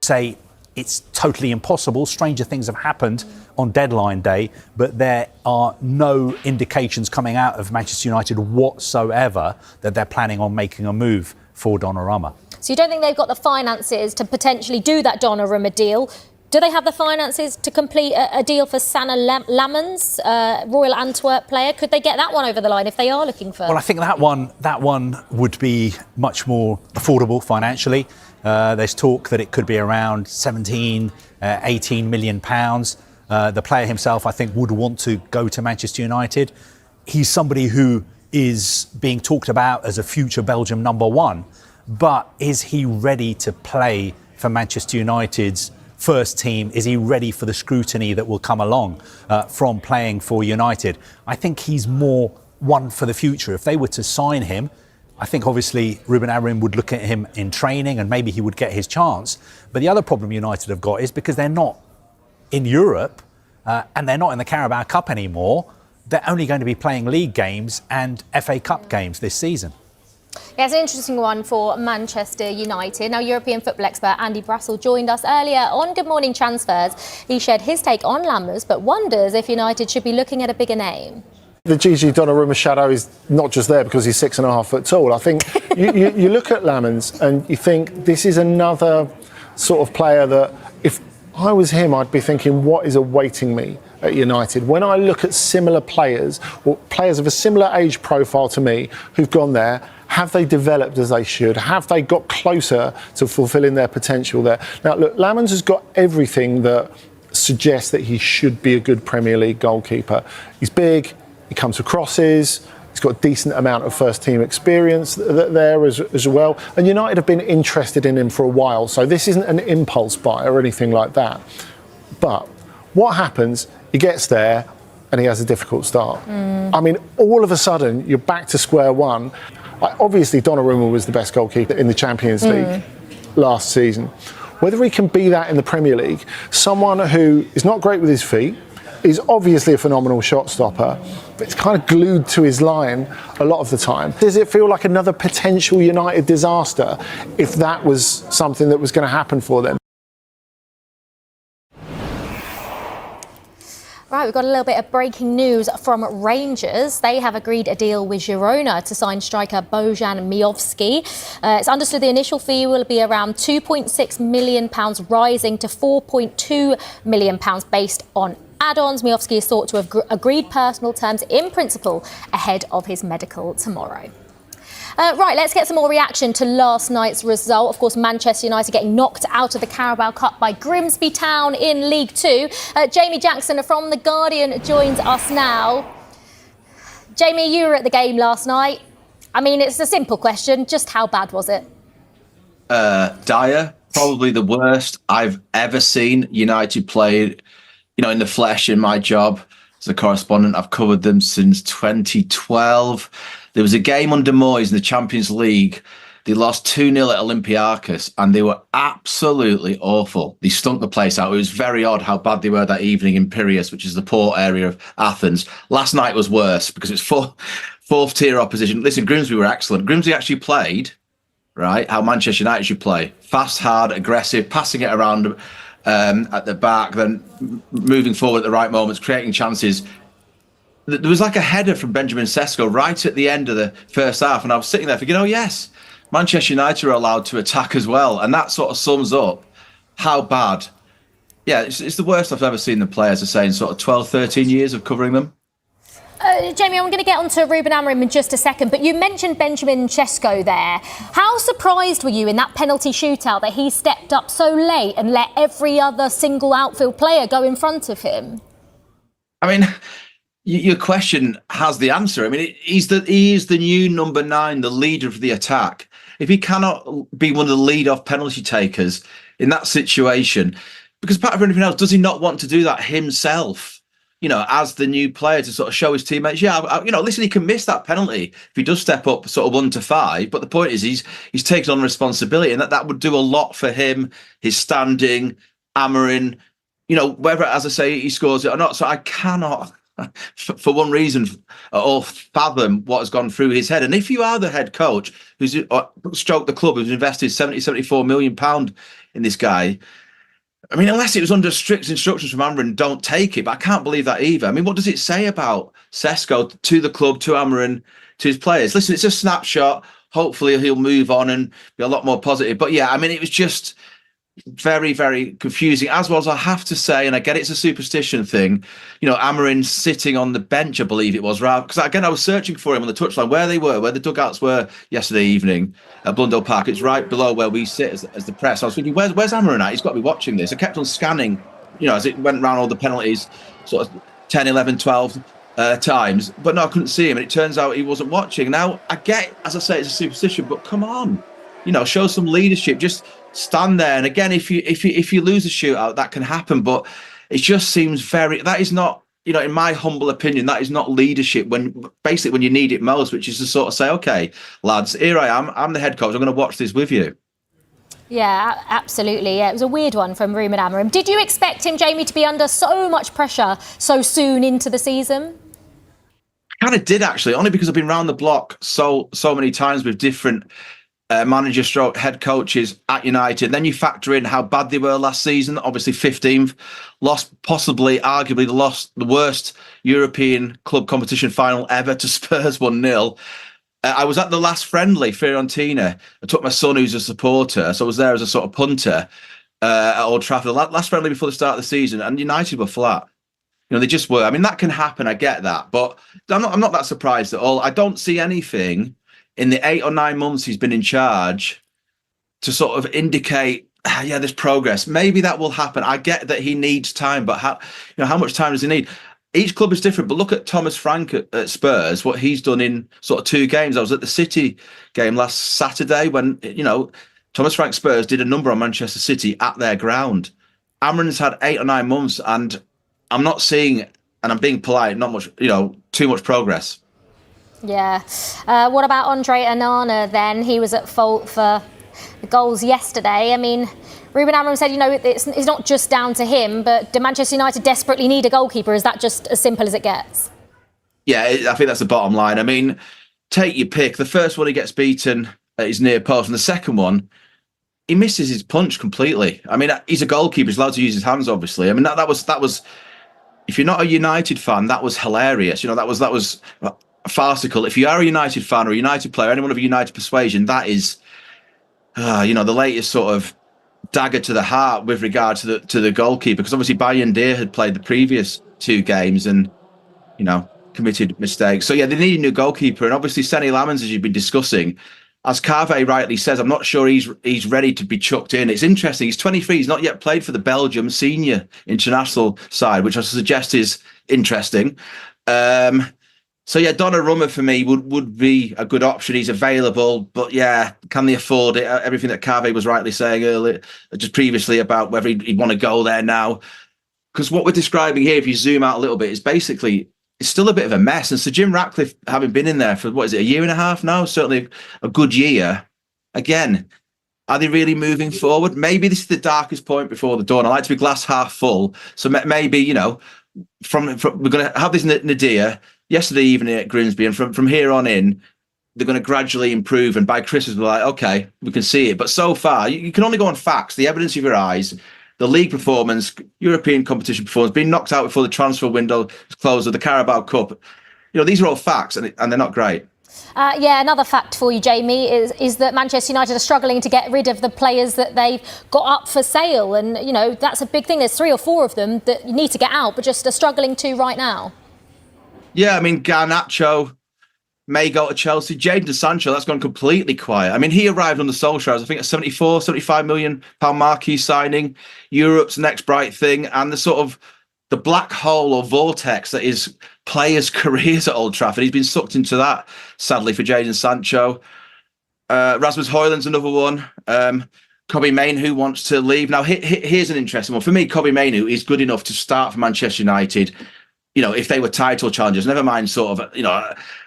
say it's totally impossible. Stranger things have happened on deadline day, but there are no indications coming out of Manchester United whatsoever that they're planning on making a move for Donnarumma. So you don't think they've got the finances to potentially do that Donnarumma deal? Do they have the finances to complete a deal for Lammens, Royal Antwerp player? Could they get that one over the line if they are looking for? Well, I think that one would be much more affordable financially. There's talk that it could be around 17, 18 million pounds. The player himself, I think, would want to go to Manchester United. He's somebody who is being talked about as a future Belgium #1. But is he ready to play for Manchester United's first team? Is he ready for the scrutiny that will come along from playing for United? I think he's more one for the future. If they were to sign him, I think obviously Ruben Amorim would look at him in training and maybe he would get his chance. But the other problem United have got is because they're not in Europe and they're not in the Carabao Cup anymore, they're only going to be playing league games and FA Cup games this season. Yeah, it's an interesting one for Manchester United. Now, European football expert Andy Brassel joined us earlier on Good Morning Transfers. He shared his take on Lammens, but wonders if United should be looking at a bigger name. The Gigi Donnarumma shadow is not just there because he's 6.5 foot tall. I think you look at Lammens and you think this is another sort of player that if I was him, I'd be thinking, what is awaiting me at United? When I look at similar players, or players of a similar age profile to me who've gone there, have they developed as they should? Have they got closer to fulfilling their potential there? Now, look, Lammens has got everything that suggests that he should be a good Premier League goalkeeper. He's big, he comes for crosses, he's got a decent amount of first-team experience there as well. And United have been interested in him for a while, so this isn't an impulse buy or anything like that. But what happens, he gets there and he has a difficult start. I mean, all of a sudden, you're back to square one. Obviously, Donnarumma was the best goalkeeper in the Champions League last season. Whether he can be that in the Premier League, someone who is not great with his feet, is obviously a phenomenal shot stopper, but it's kind of glued to his line a lot of the time. Does it feel like another potential United disaster if that was something that was going to happen for them? Right, we've got a little bit of breaking news from Rangers. They have agreed a deal with Girona to sign striker Bojan Miovski. It's understood the initial fee will be around £2.6 million, rising to £4.2 million based on add-ons. Miovski is thought to have agreed personal terms in principle ahead of his medical tomorrow. Right, let's get some more reaction to last night's result. Of course, Manchester United getting knocked out of the Carabao Cup by Grimsby Town in League Two. Jamie Jackson from The Guardian joins us now. Jamie, you were at the game last night. I mean, it's a simple question. Just how bad was it? Dire. Probably the worst I've ever seen United play, in the flesh in my job as a correspondent. I've covered them since 2012. There was a game under Moyes in the Champions League. They lost 2-0 at Olympiacos and they were absolutely awful. They stunk the place out. It was very odd how bad they were that evening in Piraeus, which is the port area of Athens. Last night was worse because it's fourth tier opposition. Listen, Grimsby were excellent. Grimsby actually played, right, how Manchester United should play. Fast, hard, aggressive, passing it around at the back, then moving forward at the right moments, creating chances. There was like a header from Benjamin Sesko right at the end of the first half, and I was sitting there thinking, oh yes, Manchester United are allowed to attack as well, and that sort of sums up how bad. Yeah, it's the worst I've ever seen the players are saying, sort of 12, 13 years of covering them. Jamie, I'm going to get on to Ruben Amorim in just a second, but you mentioned Benjamin Sesko there. How surprised were you in that penalty shootout that he stepped up so late and let every other single outfield player go in front of him? I mean, your question has the answer. I mean, he is the new number 9, the leader of the attack. If he cannot be one of the lead-off penalty takers in that situation, because apart from anything else, does he not want to do that himself? As the new player to sort of show his teammates, listen, he can miss that penalty if he does step up sort of 1 to 5. But the point is, he's taken on responsibility, and that would do a lot for him, his standing, Amorim, whether, as I say, he scores it or not. So I cannot for one reason or fathom what has gone through his head. And if you are the head coach who's stroked the club, who's invested 74 million pound in this guy, I mean, unless it was under strict instructions from Amarin, don't take it. But I can't believe that either. I mean, what does it say about Sesko to the club, to Amarin, to his players? Listen, it's a snapshot. Hopefully he'll move on and be a lot more positive. But yeah, I mean, it was just very, very confusing. As well as I have to say, and I get it's a superstition thing, Amarin sitting on the bench, I believe it was, rather, because again, I was searching for him on the touchline, where the dugouts were yesterday evening at Blunders Park. It's right below where we sit as the press. I was thinking, where's Amarin at? He's got to be watching this. I kept on scanning, as it went around all the penalties, sort of 10, 11, 12 times, but no, I couldn't see him. And it turns out he wasn't watching. Now, I get, as I say, it's a superstition, but come on, show some leadership. Just stand there. And again, if you lose a shootout, that can happen. But it just seems that is not, in my humble opinion, that is not leadership when you need it most, which is to sort of say, okay, lads, here I am. I'm the head coach. I'm going to watch this with you. Yeah, absolutely. Yeah, it was a weird one from Ruben Amorim. Did you expect him, Jamie, to be under so much pressure so soon into the season? I kind of did, actually, only because I've been round the block so many times with different manager stroke head coaches at United. Then you factor in how bad they were last season, obviously 15th, arguably the worst European club competition final ever to Spurs 1-0. I was at the last friendly, Fiorentina. I took my son, who's a supporter, so I was there as a sort of punter at Old Trafford. Last friendly before the start of the season, and United were flat. They just were. I mean, that can happen, I get that, but I'm not that surprised at all. I don't see anything in the 8 or 9 months he's been in charge to sort of indicate, there's progress. Maybe that will happen. I get that he needs time, but how much time does he need? Each club is different, but look at Thomas Frank at Spurs, what he's done in sort of 2 games. I was at the City game last Saturday when, Thomas Frank Spurs did a number on Manchester City at their ground. Amarin's had 8 or 9 months, and I'm not seeing, and I'm being polite, not much, too much progress. Yeah. What about Andre Onana then? He was at fault for the goals yesterday. I mean, Ruben Amorim said, it's not just down to him, but do Manchester United desperately need a goalkeeper? Is that just as simple as it gets? Yeah, I think that's the bottom line. I mean, take your pick. The first one, he gets beaten at his near post, and the second one, he misses his punch completely. I mean, he's a goalkeeper. He's allowed to use his hands, obviously. I mean, that was. If you're not a United fan, that was hilarious. That was farcical. If you are a United fan or a United player, anyone of a United persuasion, that is, the latest sort of dagger to the heart with regard to the goalkeeper, because obviously Bayern had played the previous 2 games and committed mistakes. So yeah, they need a new goalkeeper, and obviously Senny Lammens, as you've been discussing, as Carve rightly says, I'm not sure he's ready to be chucked in. It's interesting. He's 23. He's not yet played for the Belgium senior international side, which I suggest is interesting. So yeah, Donnarumma for me would be a good option. He's available, but yeah, can they afford it? Everything that Carve was rightly saying earlier, just previously, about whether he'd want to go there now. Because what we're describing here, if you zoom out a little bit, is basically, it's still a bit of a mess. And Sir Jim Ratcliffe, having been in there for, a year and a half now, certainly a good year. Again, are they really moving forward? Maybe this is the darkest point before the dawn. I like to be glass half full. So maybe, from we're going to have this nadir yesterday evening at Grimsby, and from here on in, they're going to gradually improve. And by Christmas, we're like, okay, we can see it. But so far, you can only go on facts, the evidence of your eyes, the league performance, European competition performance, being knocked out before the transfer window closed of the Carabao Cup. These are all facts, and they're not great. Another fact for you, Jamie, is that Manchester United are struggling to get rid of the players that they've got up for sale. And, that's a big thing. There's 3 or 4 of them that you need to get out, but just are struggling to right now. Yeah, I mean, Garnacho may go to Chelsea. Jadon Sancho, that's gone completely quiet. I mean, he arrived on the Solskjaer, I think, a 75 million pound marquee signing, Europe's next bright thing, and the sort of the black hole or vortex that is players' careers at Old Trafford. He's been sucked into that, sadly, for Jadon Sancho. Rasmus Højlund's another one. Kobbie Mainoo wants to leave. Now, here's an interesting one. For me, Kobbie Mainoo is good enough to start for Manchester United, if they were title challengers, never mind sort of,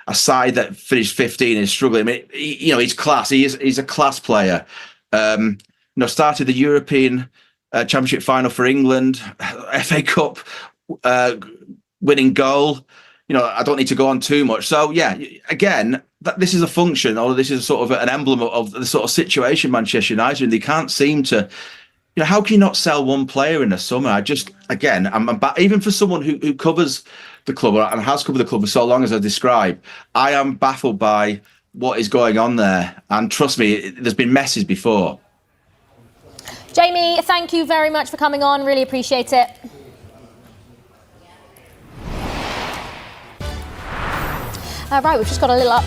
a side that finished 15 and is struggling. I mean, he's class. He's a class player. Started the European Championship final for England, FA Cup winning goal. You know, I don't need to go on too much. So yeah, again, this is a function, or this is sort of an emblem of the sort of situation Manchester United, and they can't seem to. You know, how can you not sell one player in the summer? I just, again, even for someone who covers the club and has covered the club for so long as I describe, I am baffled by what is going on there. And trust me, there's been messes before. Jamie, thank you very much for coming on. Really appreciate it. Right, we've just got a little update.